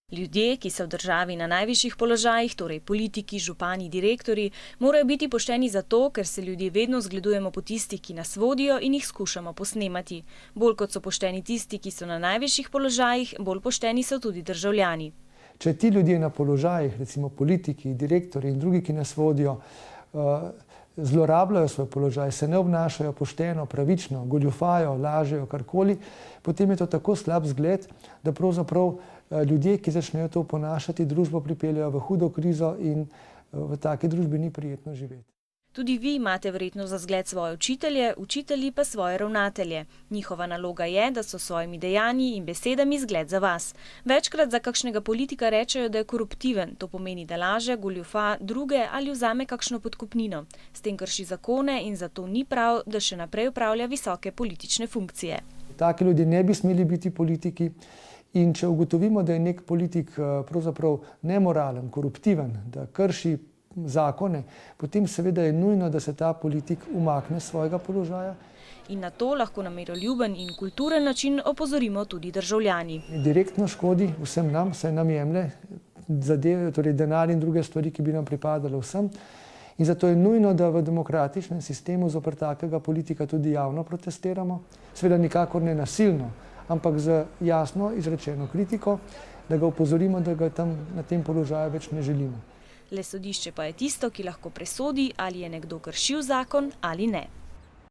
Ljudje, ki so v državi na najvišjih položajih, torej politiki, župani, direktorji, morajo biti pošteni zato, ker se ljudje vedno zgledujemo po tistih, ki nas vodijo in jih skušamo posnemati. Bolj kot so pošteni tisti, ki so na najvišjih položajih, bolj pošteni so tudi državljani. Če ti ljudje na položajih, recimo politiki, direktorji in drugi, ki nas vodijo, zlorabljajo svoj položaj, se ne obnašajo pošteno, pravično, goljufajo, lažejo, karkoli, potem je to tako slab zgled, da pravzaprav ljudje, ki začnejo to ponašati, družbo pripeljejo v hudo krizo in v taki družbi ni prijetno živeti. Tudi vi imate verjetno za zgled svoje učitelje, učitelji pa svoje ravnatelje. Njihova naloga je, da so s svojimi dejanji in besedami zgled za vas. Večkrat za kakšnega politika rečejo, da je koruptiven, to pomeni, da laže, goljufa druge ali vzame kakšno podkupnino. S tem krši zakone in zato ni prav, da še naprej opravlja visoke politične funkcije. Taki ljudje ne bi smeli biti politiki. In če ugotovimo, da je nek politik pravzaprav nemoralen, koruptiven, da krši zakone, potem seveda je nujno, da se ta politik umakne s svojega položaja. In na to lahko na miroljuben in kulturen način opozorimo tudi državljani. Direktno škodi vsem nam, saj nam jemlje zadeve, torej denar in druge stvari, ki bi nam pripadale vsem. In zato je nujno, da v demokratičnem sistemu zoper takega politika tudi javno protestiramo. Seveda nikakor ne nasilno, ampak z jasno izrečeno kritiko, da ga opozorimo, da ga tam na tem položaju več ne želimo. Le sodišče pa je tisto, ki lahko presodi, ali je nekdo kršil zakon ali ne.